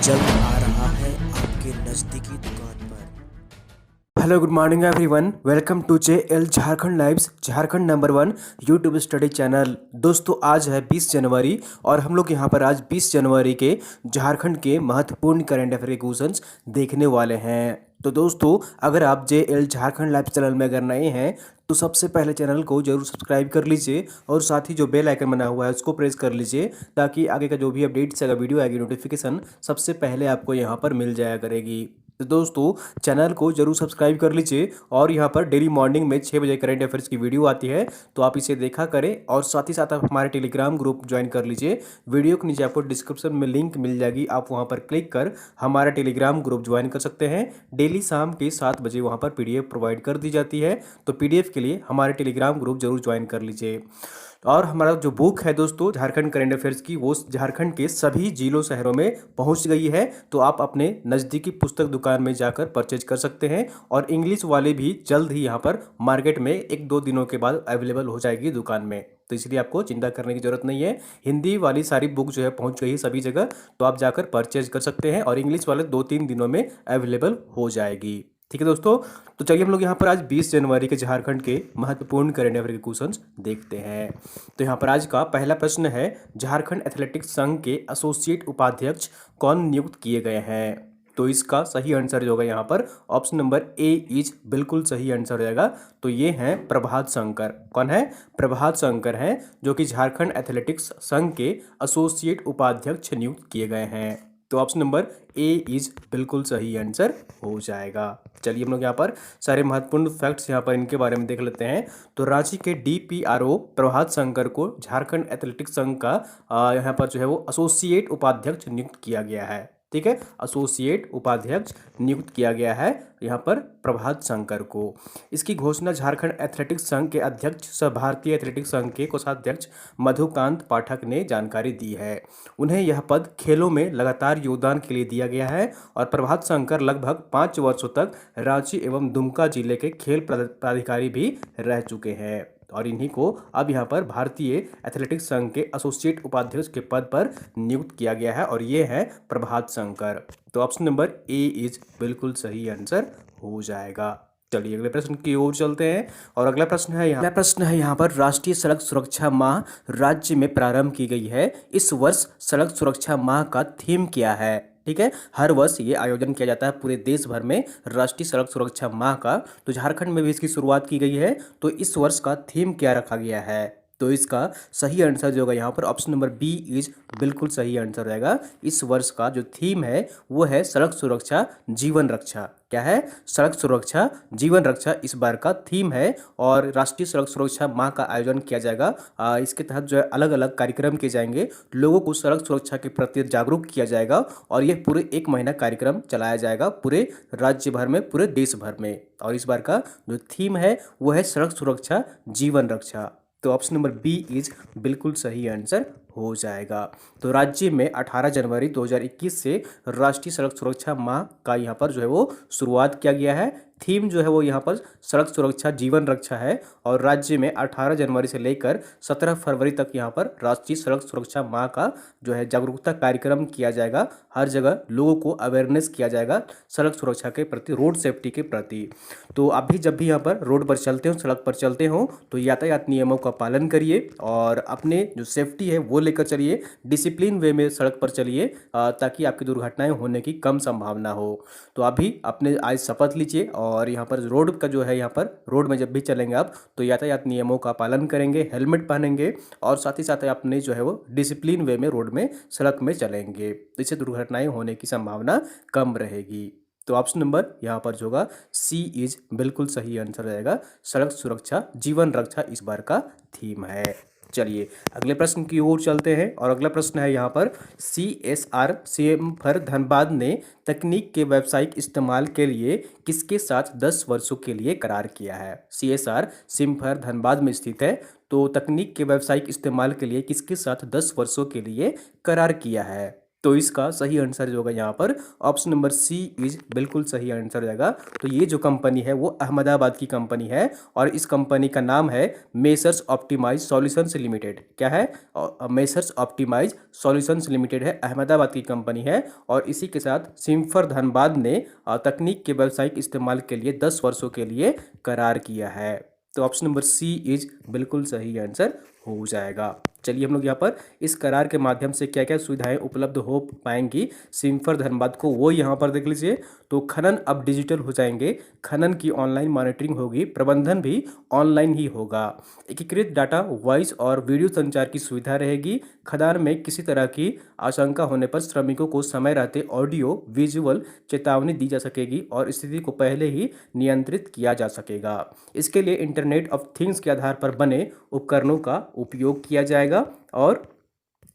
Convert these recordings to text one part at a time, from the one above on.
जल्द आ रहा है आपके नज़दीकी दुकान पर। Hello good morning everyone, welcome to J L Jharkhand lives Jharkhand number 1 YouTube study channel. दोस्तों आज है 20 जनवरी और हम लोग यहाँ पर आज 20 जनवरी के झारखंड के महत्वपूर्ण करंट अफेयर के क्वेश्चंस देखने वाले हैं। तो दोस्तों अगर आप जे एल झारखंड लाइव चैनल में अगर नए हैं तो सबसे पहले चैनल को जरूर सब्सक्राइब कर लीजिए और साथ ही जो बेल आइकन बना हुआ है उसको प्रेस कर लीजिए ताकि आगे का जो भी अपडेट्स अगर वीडियो आएगी नोटिफिकेशन सबसे पहले आपको यहाँ पर मिल जाया करेगी। तो दोस्तों चैनल को जरूर सब्सक्राइब कर लीजिए और यहाँ पर डेली मॉर्निंग में 6 बजे करंट अफेयर्स की वीडियो आती है तो आप इसे देखा करें और साथ ही साथ आप हमारे टेलीग्राम ग्रुप ज्वाइन कर लीजिए। वीडियो के नीचे आपको डिस्क्रिप्शन में लिंक मिल जाएगी, आप वहाँ पर क्लिक कर हमारा टेलीग्राम ग्रुप ज्वाइन कर सकते हैं। डेली शाम के 7 बजे वहाँ पर पीडीएफ प्रोवाइड कर दी जाती है, तो पीडीएफ के लिए हमारे टेलीग्राम ग्रुप जरूर ज्वाइन कर लीजिए। और हमारा जो बुक है दोस्तों झारखंड करंट अफेयर्स की, वो झारखंड के सभी जिलों शहरों में पहुंच गई है, तो आप अपने नज़दीकी पुस्तक दुकान में जाकर परचेज कर सकते हैं। और इंग्लिश वाले भी जल्द ही यहाँ पर मार्केट में 1-2 दिनों के बाद अवेलेबल हो जाएगी दुकान में, तो इसलिए आपको चिंता करने की जरूरत नहीं है। हिंदी वाली सारी बुक जो है पहुंच गई है सभी जगह, तो आप जाकर परचेज कर सकते हैं और इंग्लिश वाले 2-3 दिनों में अवेलेबल हो जाएगी। ठीक है दोस्तों, तो चलिए हम लोग यहाँ पर आज 20 जनवरी के झारखंड के महत्वपूर्ण करंट अफेयर के क्वेश्चंस देखते हैं। तो यहाँ पर आज का पहला प्रश्न है, झारखंड एथलेटिक्स संघ के एसोसिएट उपाध्यक्ष कौन नियुक्त किए गए हैं? तो इसका सही आंसर जो होगा यहाँ पर ऑप्शन नंबर ए इज बिल्कुल सही आंसर हो जाएगा। तो ये हैं प्रभात शंकर। कौन है? प्रभात शंकर हैं जो कि झारखंड एथलेटिक्स संघ के एसोसिएट उपाध्यक्ष नियुक्त किए गए हैं। तो ऑप्शन नंबर ए इज बिल्कुल सही आंसर हो जाएगा। चलिए हम लोग यहाँ पर सारे महत्वपूर्ण फैक्ट्स यहाँ पर इनके बारे में देख लेते हैं। तो रांची के डीपीआरओ प्रभात शंकर को झारखंड एथलेटिक्स संघ का यहाँ पर जो है वो एसोसिएट उपाध्यक्ष नियुक्त किया गया है। ठीक है, एसोसिएट उपाध्यक्ष नियुक्त किया गया है यहाँ पर प्रभात शंकर को। इसकी घोषणा झारखंड एथलेटिक्स संघ के अध्यक्ष सह भारतीय एथलेटिक्स संघ के कोषाध्यक्ष मधुकांत पाठक ने जानकारी दी है। उन्हें यह पद खेलों में लगातार योगदान के लिए दिया गया है और प्रभात शंकर लगभग 5 वर्षों तक रांची एवं दुमका जिले के खेल प्राधिकारी भी रह चुके हैं और इन्हीं को अब यहाँ पर भारतीय एथलेटिक्स संघ के एसोसिएट उपाध्यक्ष के पद पर नियुक्त किया गया है और ये है प्रभात शंकर। तो ऑप्शन नंबर ए इज बिल्कुल सही आंसर हो जाएगा। चलिए अगले प्रश्न की ओर चलते हैं और अगला प्रश्न है यहाँ पर, राष्ट्रीय सड़क सुरक्षा माह राज्य में प्रारंभ की गई है। इस वर्ष सड़क सुरक्षा माह का थीम क्या है? ठीक है, हर वर्ष ये आयोजन किया जाता है पूरे देश भर में राष्ट्रीय सड़क सुरक्षा माह का, तो झारखंड में भी इसकी शुरुआत की गई है। तो इस वर्ष का थीम क्या रखा गया है? तो इसका सही आंसर जो होगा यहाँ पर ऑप्शन नंबर बी इज बिल्कुल सही आंसर रहेगा। इस वर्ष का जो थीम है वो है सड़क सुरक्षा जीवन रक्षा। क्या है? सड़क सुरक्षा जीवन रक्षा इस बार का थीम है और राष्ट्रीय सड़क सुरक्षा माह का आयोजन किया जाएगा। इसके तहत जो है अलग अलग कार्यक्रम किए जाएंगे, लोगों को सड़क सुरक्षा के प्रति जागरूक किया जाएगा और यह पूरे 1 महीना कार्यक्रम चलाया जाएगा पूरे राज्य भर में, पूरे देश भर में। और इस बार का जो थीम है वो है सड़क सुरक्षा जीवन रक्षा। तो ऑप्शन नंबर बी इज बिल्कुल सही आंसर हो जाएगा। तो राज्य में 18 जनवरी 2021 से राष्ट्रीय सड़क सुरक्षा माह का यहाँ पर जो है वो शुरुआत किया गया है। थीम जो है वो यहाँ पर सड़क सुरक्षा जीवन रक्षा है और राज्य में 18 जनवरी से लेकर 17 फरवरी तक यहाँ पर राष्ट्रीय सड़क सुरक्षा माह का जो है जागरूकता कार्यक्रम किया जाएगा। हर जगह लोगों को अवेयरनेस किया जाएगा सड़क सुरक्षा के प्रति, रोड सेफ्टी के प्रति। तो आप भी जब भी यहाँ पर रोड पर चलते हो, सड़क पर चलते हो, तो यातायात नियमों का पालन करिए और अपने जो सेफ्टी है वो लेकर चलिए, डिसिप्लिन वे में सड़क पर चलिए ताकि आपकी दुर्घटनाएं होने की कम संभावना हो। तो आप भी अपने आज शपथ लीजिए और यहाँ पर रोड का जो है, यहाँ पर रोड में जब भी चलेंगे आप तो यातायात नियमों का पालन करेंगे, हेलमेट पहनेंगे और साथ ही साथ अपने जो है वो डिसिप्लिन वे में रोड में सड़क में चलेंगे, तो इससे दुर्घटनाएं होने की संभावना कम रहेगी। तो ऑप्शन नंबर यहाँ पर जो होगा सी इज बिल्कुल सही आंसर रहेगा। सड़क सुरक्षा जीवन रक्षा इस बार का थीम है। चलिए अगले प्रश्न की ओर चलते हैं और अगला प्रश्न है यहाँ पर, CSR सिम्फर धनबाद ने तकनीक के व्यावसायिक इस्तेमाल के लिए किसके साथ 10 वर्षों के लिए करार किया है? CSR सिम्फर धनबाद में स्थित है, तो तकनीक के व्यावसायिक इस्तेमाल के लिए किसके साथ 10 वर्षों के लिए करार किया है? तो इसका सही आंसर जो होगा यहाँ पर ऑप्शन नंबर सी इज बिल्कुल सही आंसर हो जाएगा। तो ये जो कंपनी है वो अहमदाबाद की कंपनी है और इस कंपनी का नाम है मेसर्स ऑप्टिमाइज सॉल्यूशंस लिमिटेड। क्या है? मेसर्स ऑप्टिमाइज सॉल्यूशंस लिमिटेड है, अहमदाबाद की कंपनी है और इसी के साथ सिम्फर धनबाद ने तकनीक के व्यावसायिक इस्तेमाल के लिए 10 वर्षों के लिए करार किया है। तो ऑप्शन नंबर सी इज बिल्कुल सही आंसर हो जाएगा। चलिए हम लोग यहाँ पर इस करार के माध्यम से क्या क्या सुविधाएं उपलब्ध हो पाएंगी सिम्फर धनबाद को वो यहाँ पर देख लीजिए। तो खनन अब डिजिटल हो जाएंगे, खनन की ऑनलाइन मॉनिटरिंग होगी, प्रबंधन भी ऑनलाइन ही होगा, एकीकृत डाटा वॉइस और वीडियो संचार की सुविधा रहेगी, खदान में किसी तरह की आशंका होने पर श्रमिकों को समय रहते ऑडियो विजुअल चेतावनी दी जा सकेगी और स्थिति को पहले ही नियंत्रित किया जा सकेगा। इसके लिए इंटरनेट ऑफ थिंग्स के आधार पर बने उपकरणों का उपयोग किया जाएगा और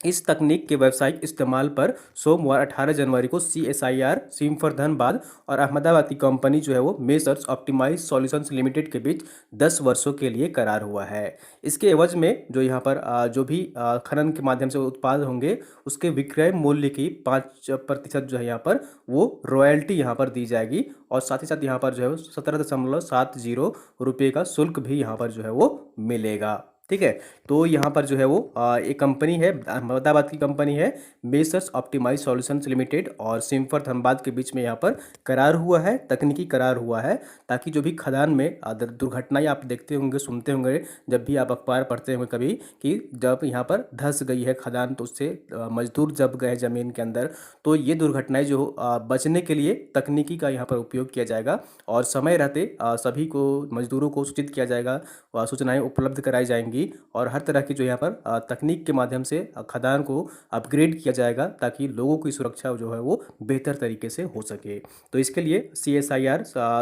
इस तकनीक के व्यावसायिक इस्तेमाल पर सोमवार 18 जनवरी को CSIR सिम्फर धनबाद और अहमदाबाद की कंपनी जो है वो मेसर्स ऑप्टिमाइज सॉल्यूशंस लिमिटेड के बीच 10 वर्षों के लिए करार हुआ है। इसके एवज में जो यहाँ पर जो भी खनन के माध्यम से उत्पाद होंगे उसके विक्रय मूल्य की 5% जो है यहाँ पर वो रॉयल्टी यहाँ पर दी जाएगी और साथ ही साथ यहाँ पर जो है 17.70 रुपये का शुल्क भी यहाँ पर जो है वो मिलेगा। ठीक है, तो यहाँ पर जो है वो एक कंपनी है, अहमदाबाद की कंपनी है मेसर्स ऑप्टिमाइज सॉल्यूशंस लिमिटेड और सिम्फर धनबाद के बीच में यहाँ पर करार हुआ है, तकनीकी करार हुआ है, ताकि जो भी खदान में दुर्घटनाएं आप देखते होंगे सुनते होंगे जब भी आप अखबार पढ़ते होंगे कभी कि जब यहाँ पर धंस गई है खदान तो उससे मजदूर जब गए ज़मीन के अंदर, तो ये दुर्घटनाएं जो बचने के लिए तकनीकी का यहाँ पर उपयोग किया जाएगा और समय रहते सभी को मजदूरों को सूचित किया जाएगा, सूचनाएं उपलब्ध कराई जाएंगी और हर तरह की जो यहाँ पर तकनीक के माध्यम से खदान को अपग्रेड किया जाएगा ताकि लोगों की सुरक्षा जो है वो बेहतर तरीके से हो सके। तो इसके लिए CSIR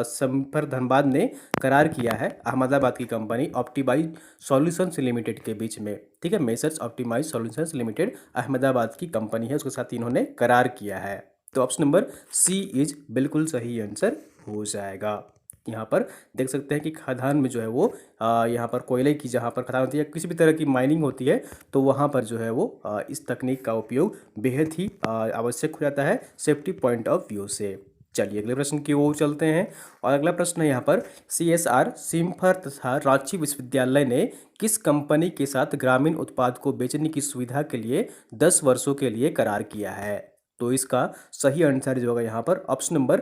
सिम्फर धनबाद ने करार किया है अहमदाबाद की कंपनी ऑप्टिमाइज सॉल्यूशंस लिमिटेड के बीच में। ठीक है, messrs optimise solutions limited Ahmedabad की कंपनी है, उसके साथ इन्होंने करार किया है। तो ऑप्शन नंबर सी इज बिल्कुल सही आंसर हो जाएगा। यहाँ पर देख सकते हैं कि खदान में जो है वो यहाँ पर कोयले की जहाँ पर खदान होती है किसी भी तरह की माइनिंग होती है तो वहाँ पर जो है वो इस तकनीक का उपयोग बेहद ही आवश्यक हो जाता है सेफ्टी पॉइंट ऑफ व्यू से। चलिए अगले प्रश्न की ओर चलते हैं और अगला प्रश्न है यहाँ पर CSR सिम्फर तथा रांची विश्वविद्यालय ने किस कंपनी के साथ ग्रामीण उत्पाद को बेचने की सुविधा के लिए 10 वर्षों के लिए करार किया है। तो इसका सही आंसर जो होगा यहाँ पर ऑप्शन नंबर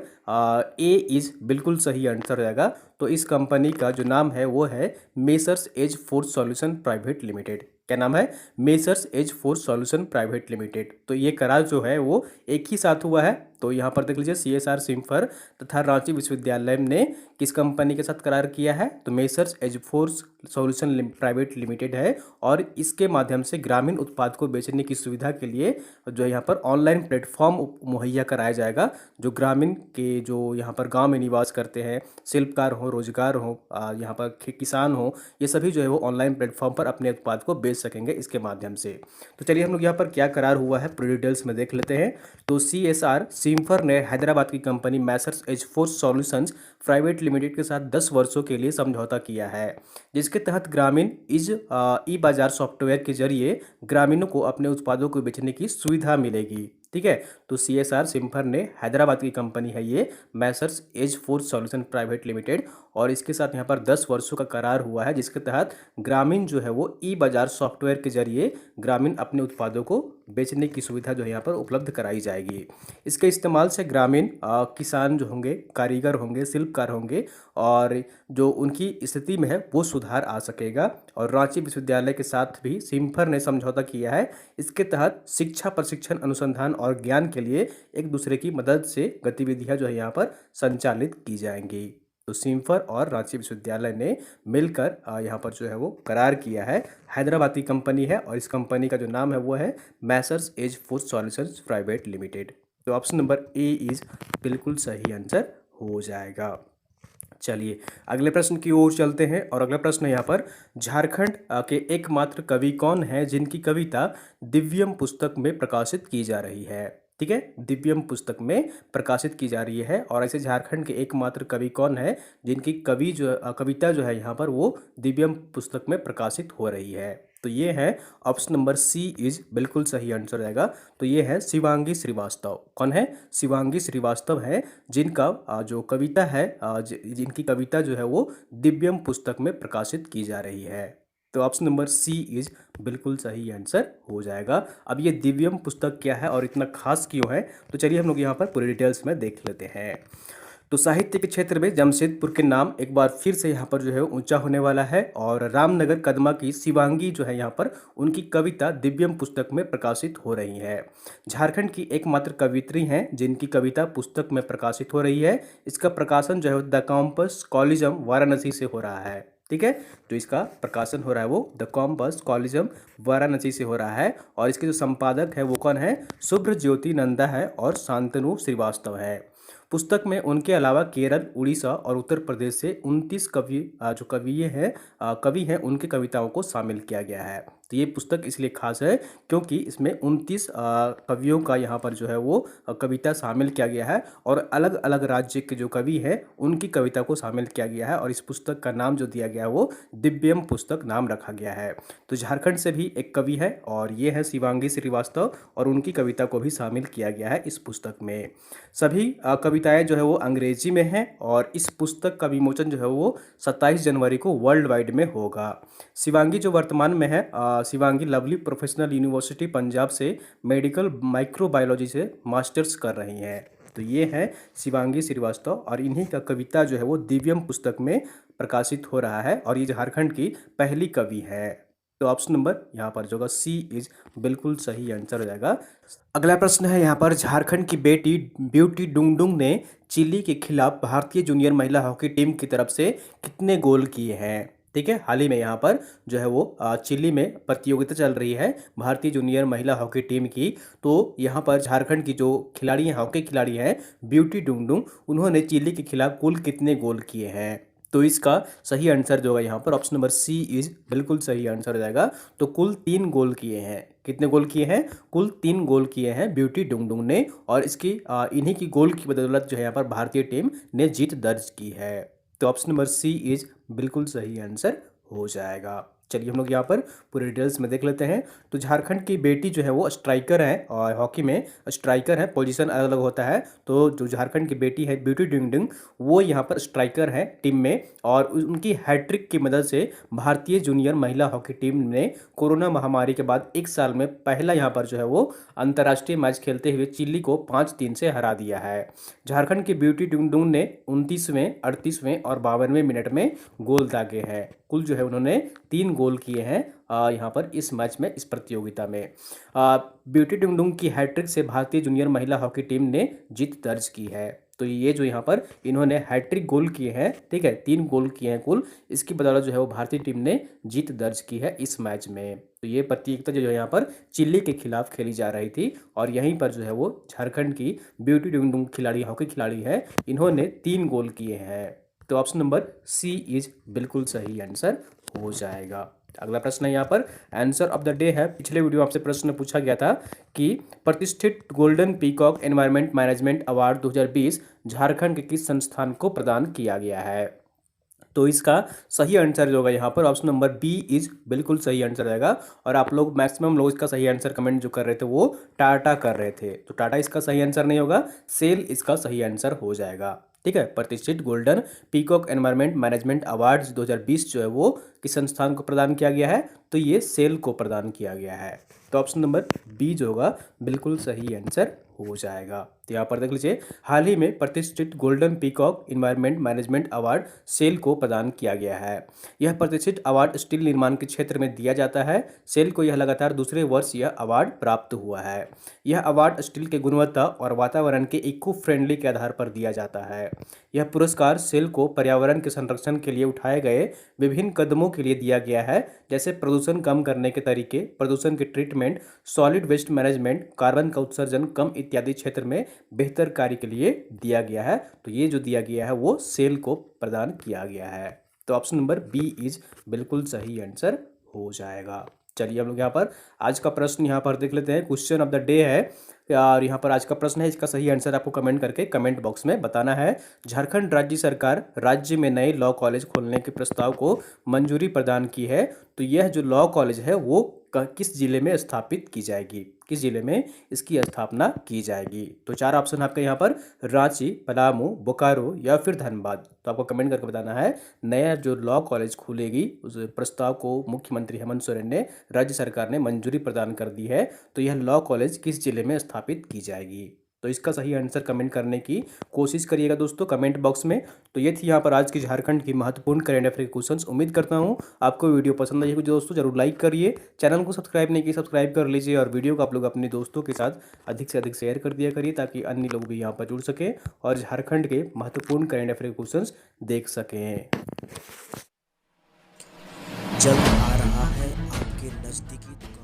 ए इज बिल्कुल सही आंसर हो जाएगा। तो इस कंपनी का जो नाम है वो है messrs edge force solution private limited. क्या नाम है? Messrs edge force solution private limited. तो ये करार जो है वो एक ही साथ हुआ है। तो यहाँ पर देख लीजिए CSR सिम्फर तथा रांची विश्वविद्यालय ने किस कंपनी के साथ करार किया है, तो messrs edge force solution private limited है और इसके माध्यम से ग्रामीण उत्पाद को बेचने की सुविधा के लिए जो यहाँ पर ऑनलाइन प्लेटफॉर्म मुहैया कराया जाएगा। जो ग्रामीण के जो यहाँ पर गांव में निवास करते हैं, शिल्पकार हो, रोजगार हो, यहाँ पर किसान हो, ये सभी जो है वो ऑनलाइन प्लेटफॉर्म पर अपने उत्पाद को बेच सकेंगे इसके माध्यम से। तो चलिए हम लोग यहाँ पर क्या करार हुआ है पूरी डिटेल्स में देख लेते हैं। तो CSR सिम्फर ने हैदराबाद की company messrs edge force solutions private limited के साथ 10 वर्षों के लिए समझौता किया है, जिसके तहत ग्रामीण ई बाजार सॉफ्टवेयर के जरिए ग्रामीणों को अपने उत्पादों को बेचने की सुविधा मिलेगी। ठीक है, तो CSR सिम्फर ने हैदराबाद की कंपनी है ये messrs edge force solution private limited और इसके साथ यहाँ पर 10 वर्षों का करार हुआ है, जिसके तहत ग्रामीण जो है वो ई बाजार सॉफ्टवेयर के जरिए ग्रामीण अपने उत्पादों को बेचने की सुविधा जो है यहाँ पर उपलब्ध कराई जाएगी। इसके इस्तेमाल से ग्रामीण किसान जो होंगे, कारीगर होंगे, शिल्पकार होंगे और जो उनकी स्थिति में है वो सुधार आ सकेगा। और रांची विश्वविद्यालय के साथ भी सिम्फर ने समझौता किया है। इसके तहत शिक्षा, प्रशिक्षण, अनुसंधान और ज्ञान के लिए एक दूसरे की मदद से गतिविधियां जो है यहाँ पर संचालित की जाएंगी। तो सिम्फर और रांची विश्वविद्यालय ने मिलकर यहाँ पर जो है वो करार किया है। हैदराबाद की कंपनी है और इस कंपनी का जो नाम है वो है messrs edge force solutions private limited. तो ऑप्शन नंबर ए इज बिल्कुल सही आंसर हो जाएगा। चलिए अगले प्रश्न की ओर चलते हैं और अगला प्रश्न यहाँ पर झारखंड के एकमात्र कवि कौन है जिनकी कविता दिव्यम पुस्तक में प्रकाशित की जा रही है। ठीक है, दिव्यम पुस्तक में प्रकाशित की जा रही है और ऐसे झारखंड के एकमात्र कवि कौन है जिनकी कविता जो है यहाँ पर वो दिव्यम पुस्तक में प्रकाशित हो रही है। तो ये है ऑप्शन नंबर सी इज बिल्कुल सही आंसर रहेगा। तो ये है शिवांगी श्रीवास्तव। कौन है? शिवांगी श्रीवास्तव है, जिनका जो कविता है जिनकी कविता जो है वो दिव्यम पुस्तक में प्रकाशित की जा रही है। तो ऑप्शन नंबर सी इज बिल्कुल सही आंसर हो जाएगा। अब ये दिव्यम पुस्तक क्या है और इतना खास क्यों है, तो चलिए हम लोग यहाँ पर पूरी डिटेल्स में देख लेते हैं। तो साहित्य के क्षेत्र में जमशेदपुर के नाम एक बार फिर से यहाँ पर जो है ऊंचा होने वाला है, और रामनगर कदमा की शिवांगी जो है यहाँ पर उनकी कविता दिव्यम पुस्तक में प्रकाशित हो रही है। झारखंड की एकमात्र कवियत्री हैं जिनकी कविता पुस्तक में प्रकाशित हो रही है। इसका प्रकाशन जो है द कॉम्पस कॉलिजम वाराणसी से हो रहा है। ठीक है, तो इसका प्रकाशन हो रहा है वो द कॉम्पस कॉलिजम वाराणसी से हो रहा है, और इसके जो संपादक है वो कौन है? शुभ्र ज्योति नंदा है और शांतनु श्रीवास्तव है। पुस्तक में उनके अलावा केरल, उड़ीसा और उत्तर प्रदेश से 29 कवि हैं उनकी कविताओं को शामिल किया गया है। तो ये पुस्तक इसलिए खास है क्योंकि इसमें 29 कवियों का यहाँ पर जो है वो कविता शामिल किया गया है, और अलग अलग राज्य के जो कवि हैं उनकी कविता को शामिल किया गया है, और इस पुस्तक का नाम जो दिया गया है वो दिव्यम पुस्तक नाम रखा गया है। तो झारखंड से भी एक कवि है और ये है शिवांगी श्रीवास्तव, और उनकी कविता को भी शामिल किया गया है इस पुस्तक में। सभी कविताएं जो है वो अंग्रेजी में हैं, और इस पुस्तक का विमोचन जो है वो 27 जनवरी को वर्ल्ड वाइड में होगा। शिवांगी जो वर्तमान में है, Shivangi lovely professional university Punjab से मेडिकल माइक्रोबायोलॉजी से मास्टर्स कर रही हैं। तो ये है शिवांगी श्रीवास्तव, और इन्हीं का कविता जो है वो दिव्यम पुस्तक में प्रकाशित हो रहा है, और ये झारखंड की पहली कवि है। तो ऑप्शन नंबर यहाँ पर जो होगा सी इज बिल्कुल सही आंसर हो जाएगा। अगला प्रश्न है यहाँ पर, झारखंड की बेटी ब्यूटी डुंगडुंग ने चिली के खिलाफ भारतीय जूनियर महिला हॉकी टीम की तरफ से कितने गोल किए हैं? ठीक है, हाल ही में यहाँ पर जो है वो चिली में प्रतियोगिता चल रही है भारतीय जूनियर महिला हॉकी टीम की। तो यहाँ पर झारखंड की जो खिलाड़ी हैं, हॉकी खिलाड़ी हैं ब्यूटी डुंगडुंग, उन्होंने चिली के खिलाफ कुल कितने गोल किए हैं? तो इसका सही आंसर जो होगा यहाँ पर ऑप्शन नंबर सी इज बिल्कुल सही आंसर हो जाएगा। तो कुल 3 गोल किए हैं। कितने गोल किए हैं? कुल 3 गोल किए हैं ब्यूटी डुंगडुंग ने, और इसकी इन्हीं की गोल की बदौलत जो है यहाँ पर भारतीय टीम ने जीत दर्ज की है। तो ऑप्शन नंबर सी इज बिल्कुल सही आंसर हो जाएगा। चलिए हम लोग यहाँ पर पूरे डिटेल्स में देख लेते हैं। तो झारखंड की बेटी जो है वो स्ट्राइकर है, और हॉकी में स्ट्राइकर है, पोजीशन अलग अलग होता है। तो जो झारखंड की बेटी है ब्यूटी डुंगडुंग, वो यहाँ पर स्ट्राइकर है टीम में, और उनकी हैट्रिक की मदद से भारतीय जूनियर महिला हॉकी टीम ने कोरोना महामारी के बाद एक साल में पहला यहाँ पर जो है वो अंतर्राष्ट्रीय मैच खेलते हुए चिली को 5-3 से हरा दिया है। झारखंड की ब्यूटी डुंगडुंग ने 29वें, 38वें और 52वें मिनट में गोल दागे हैं। कुल जो है उन्होंने 3 गोल किए हैं यहाँ पर इस मैच में, इस प्रतियोगिता में। ब्यूटी डुंगडुंग की हैट्रिक से भारतीय जूनियर महिला हॉकी टीम ने जीत दर्ज की है। तो ये जो यहाँ पर इन्होंने हैट्रिक गोल किए हैं, ठीक है, 3 गोल किए हैं कुल, इसकी बदौलत जो है वो भारतीय टीम ने जीत दर्ज की है इस मैच में। तो ये प्रतियोगिता जो है यहाँ पर चिली के खिलाफ खेली जा रही थी, और यहीं पर जो है वो झारखंड की ब्यूटी डुंगडुंग खिलाड़ी, हॉकी खिलाड़ी है, इन्होंने 3 गोल किए हैं। तो ऑप्शन नंबर सी इज बिल्कुल सही आंसर हो जाएगा। अगला प्रश्न है यहाँ पर, आंसर ऑफ द डे है। पिछले वीडियो में आपसे प्रश्न पूछा गया था कि प्रतिष्ठित golden peacock environment management award 2020 Jharkhand के किस संस्थान को प्रदान किया गया है? तो इसका सही आंसर जो होगा यहाँ पर ऑप्शन नंबर बी इज बिल्कुल सही आंसर रहेगा। और आप लोग मैक्सिमम लोग इसका सही आंसर कमेंट जो कर रहे थे वो टाटा कर रहे थे, तो टाटा इसका सही आंसर नहीं होगा, सेल इसका सही आंसर हो जाएगा। ठीक है, प्रतिष्ठित golden peacock environment management awards 2020 जो है वो किस संस्थान को प्रदान किया गया है? तो ये सेल को प्रदान किया गया है। तो ऑप्शन नंबर बी जो होगा बिल्कुल सही आंसर हो जाएगा। तो यहाँ पर देख लीजिए, हाल ही में प्रतिष्ठित golden peacock environment management award cell को प्रदान किया गया है। यह प्रतिष्ठित अवार्ड स्टील निर्माण के क्षेत्र में दिया जाता है। सेल को यह लगातार दूसरे वर्ष यह अवार्ड प्राप्त हुआ है। यह अवार्ड स्टील के गुणवत्ता और वातावरण के इको फ्रेंडली के आधार पर दिया जाता है। यह पुरस्कार सेल को पर्यावरण के संरक्षण के लिए उठाए गए विभिन्न कदमों के लिए दिया गया है, जैसे प्रदूषण कम करने के तरीके, प्रदूषण के treatment, solid waste management, carbon का उत्सर्जन कम इत्यादि क्षेत्र में बेहतर कार्य के लिए दिया गया है। तो ये जो दिया गया है वो सेल को प्रदान किया गया है। तो ऑप्शन नंबर बी इज बिल्कुल सही आंसर हो जाएगा। चलिए हम लोग यहाँ पर आज का प्रश्न यहाँ पर देख लेते हैं। क्वेश्चन ऑफ द डे है, और यहाँ पर आज का प्रश्न है, इसका सही आंसर आपको कमेंट करके कमेंट बॉक्स में बताना है। झारखंड राज्य सरकार राज्य में नए लॉ कॉलेज खोलने के प्रस्ताव को मंजूरी प्रदान की है। तो यह जो लॉ कॉलेज है वो किस जिले में स्थापित की जाएगी, किस जिले में इसकी स्थापना की जाएगी। तो 4 ऑप्शन आपके यहाँ पर रांची, पलामू, बोकारो या फिर धनबाद। तो आपको कमेंट करके बताना है नया जो लॉ कॉलेज खुलेगी उस प्रस्ताव को मुख्यमंत्री हेमंत सोरेन ने, राज्य सरकार ने मंजूरी प्रदान कर दी है। तो यह लॉ कॉलेज किस जिले में स्थापित की जाएगी। तो इसका सही आंसर कमेंट करने की कोशिश करिएगा दोस्तों कमेंट बॉक्स में। तो ये थी यहाँ पर आज की झारखंड की महत्वपूर्ण करेंट अफेयर क्वेश्चंस। उम्मीद करता हूँ आपको वीडियो पसंद आई होगी दोस्तों, जरूर लाइक करिए, चैनल को सब्सक्राइब नहीं किया सब्सक्राइब कर लीजिए और वीडियो को आप लोग अपने दोस्तों के साथ अधिक से अधिक शेयर कर दिया करिए ताकि अन्य लोग भी यहाँ पर जुड़ सकें और झारखंड के महत्वपूर्ण करेंट अफेयर क्वेश्चंस देख सकें। जल्द आ रहा है आपके नज़दीकी